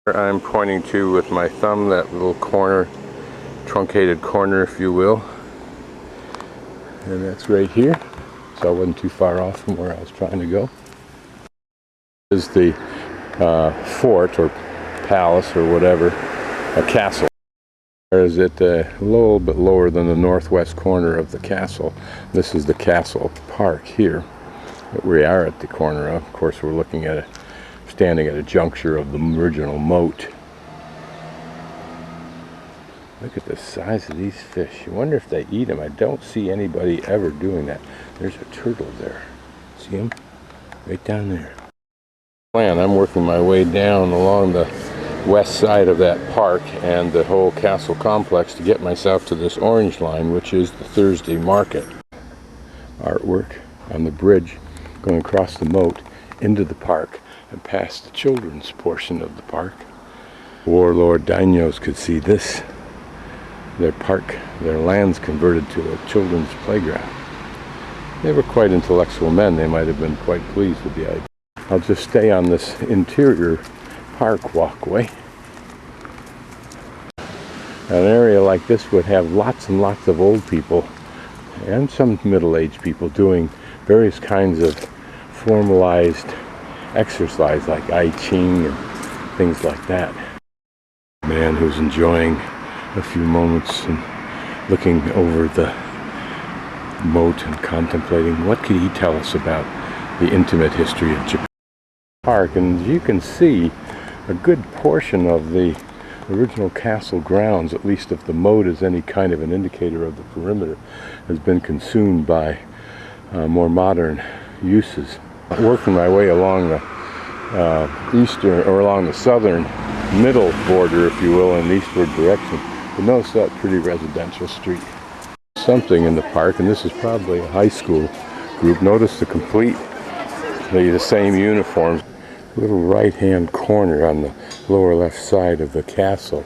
I'm pointing to with my thumb that little corner, truncated corner if you will, and that's right here, so I wasn't too far off from where I was trying to go. This is the fort or palace or whatever, a castle. There is it a little bit lower than the northwest corner of the castle. This is the castle park here that we are at the corner of. Of course, we're looking at it, standing at a juncture of the original moat. Look at the size of these fish. You wonder if they eat them. I don't see anybody ever doing that. There's a turtle there. See him? Right down there. I'm working my way down along the west side of that park and the whole castle complex to get myself to this orange line, which is the Thursday market. Artwork on the bridge going across the moat into the park and past the children's portion of the park. Warlord daimyos could see this. Their park, their lands converted to a children's playground. They were quite intellectual men. They might have been quite pleased with the idea. I'll just stay on this interior park walkway. An area like this would have lots and lots of old people and some middle-aged people doing various kinds of formalized exercise like I Ching and things like that. A man who's enjoying a few moments and looking over the moat and contemplating what could he tell us about the intimate history of Japan. Park, and you can see a good portion of the original castle grounds, at least if the moat is any kind of an indicator of the perimeter, has been consumed by more modern uses. Working my way along the eastern, or along the southern middle border, if you will, in the eastward direction, you notice that pretty residential street. Something in the park, and this is probably a high school group. Notice the same uniforms. Little right-hand corner on the lower left side of the castle,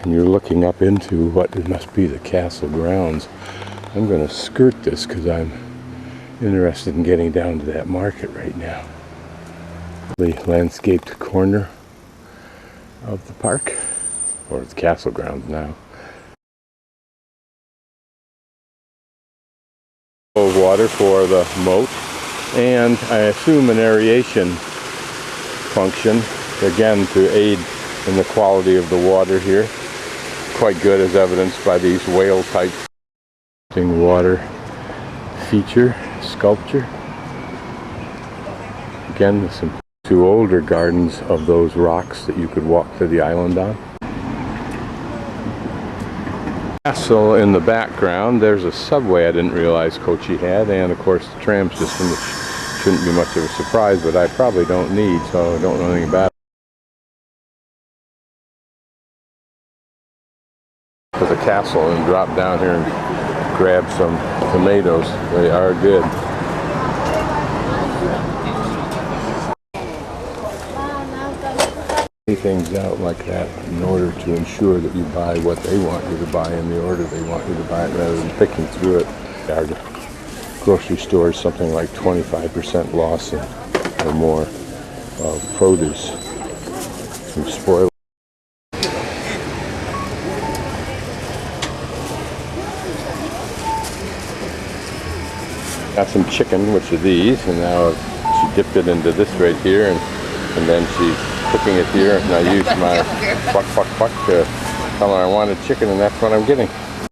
and you're looking up into what must be the castle grounds. I'm going to skirt this because I'm interested in getting down to that market right now. The landscaped corner of the park, or the castle grounds now. Water for the moat, and I assume an aeration function, again to aid in the quality of the water here. Quite good, as evidenced by these whale type water feature sculpture. Again, with some two older gardens of those rocks that you could walk to the island on. Castle in the background. There's a subway I didn't realize Kochi had, and of course the tram system, which shouldn't be much of a surprise, but I probably don't need, so I don't know anything about it. To the castle and drop down here and grab some tomatoes. They are good. Things out like that in order to ensure that you buy what they want you to buy in the order they want you to buy it, rather than picking through it. Our grocery stores, something like 25% loss or more of produce from spoiled. Got some chicken, which are these, and now she dipped it into this right here, and then she's cooking it here, and I use my fuck to tell her I wanted chicken, and that's what I'm getting.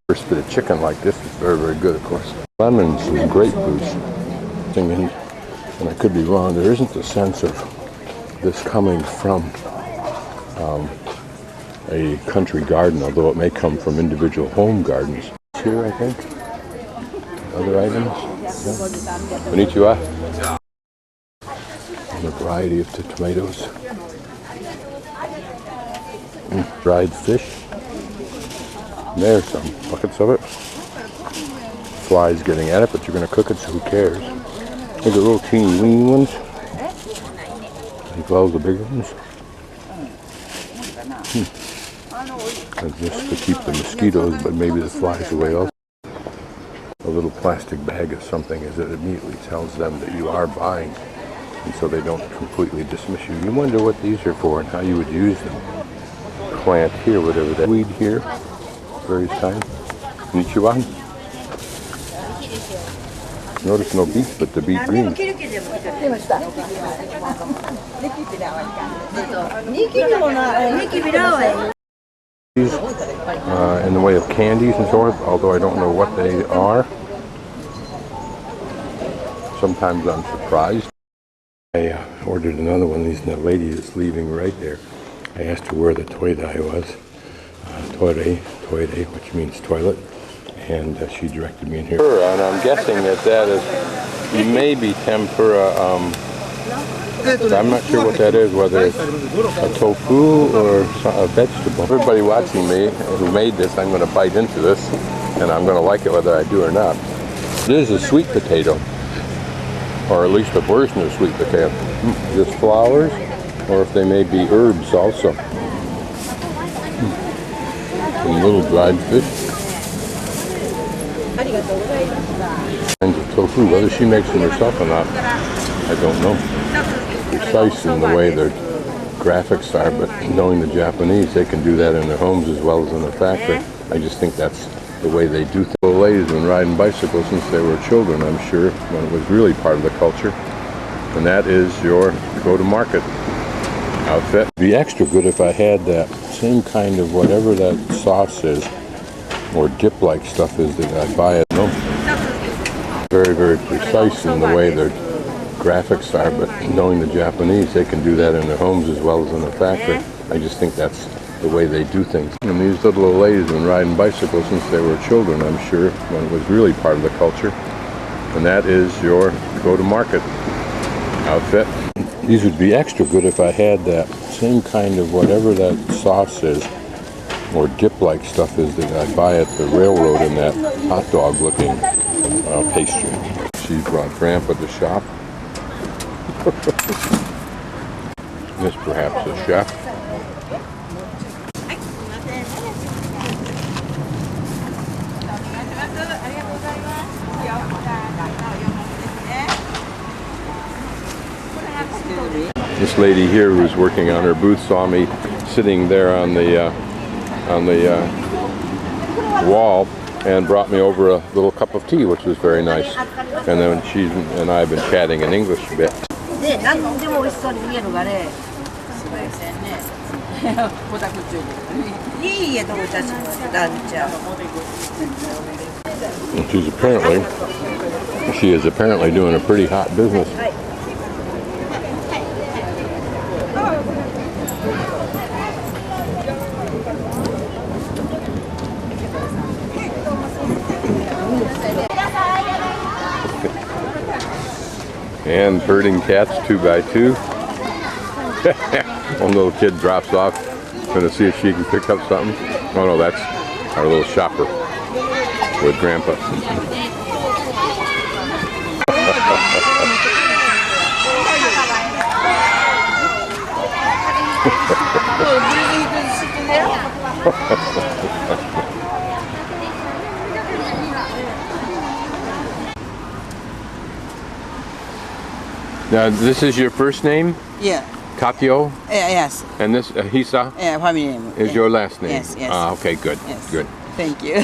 First bit of chicken like this is very, very good, of course. Lemons and grapefruits, and I could be wrong, there isn't a sense of this coming from a country garden, although it may come from individual home gardens. Here, I think. Other items. Yeah. Konnichiwa. And a variety of tomatoes. Dried fish. And there's some buckets of it. Flies getting at it, but you're going to cook it, so who cares? Look at the little teeny weeny ones, as well as the bigger ones. And just to keep the mosquitoes, but maybe the flies away also. A little plastic bag of something, as it immediately tells them that you are buying and so they don't completely dismiss you. You wonder what these are for and how you would use them. Plant here, whatever that weed here, various kinds. Konnichiwa. Notice no beets, but the beet green. These in the way of candies and so forth, although I don't know what they are. Sometimes I'm surprised. I ordered another one of these, and the lady is leaving right there. I asked her where the toidai was. Toire, which means toilet. And she directed me in here. And I'm guessing that is maybe tempura. I'm not sure what that is, whether it's a tofu or a vegetable. Everybody watching me who made this, I'm going to bite into this, and I'm going to like it whether I do or not. It is a sweet potato, or at least a version of sweet potato. Just flowers, or if they may be herbs also. Some little dried fish. Kinds of tofu. Whether she makes them herself or not, I don't know. Precise in the way their graphics are, but knowing the Japanese, they can do that in their homes as well as in the factory. I just think that's the way they do things. The ladies have been riding bicycles since they were children, I'm sure, when it was really part of the culture. And that is your go-to-market outfit. It'd be extra good if I had that same kind of whatever that sauce is, or dip-like stuff is that I buy it. No? Very, very precise in the way their graphics are, but knowing the Japanese, they can do that in their homes as well as in the factory. I just think that's the way they do things. And these little old ladies have been riding bicycles since they were children, I'm sure, when it was really part of the culture. And that is your go-to-market outfit. These would be extra good if I had that same kind of whatever that sauce is, or dip-like stuff is that I buy at the railroad in that hot dog looking pastry. She brought Grandpa to shop. This perhaps a chef. This lady here who's working on her booth saw me sitting there on the wall and brought me over a little cup of tea, which was very nice. And then she and I have been chatting in English a bit. She is apparently doing a pretty hot business. And herding cats 2 by 2. One little kid drops off, going to see if she can pick up something. Oh no, that's our little shopper with Grandpa. Now, this is your first name? Yeah. Katio? Yes. And this, Hisa? Yeah, family name. Is your last name? Yes, yes. Ah, okay, good. Yes. Good. Thank you.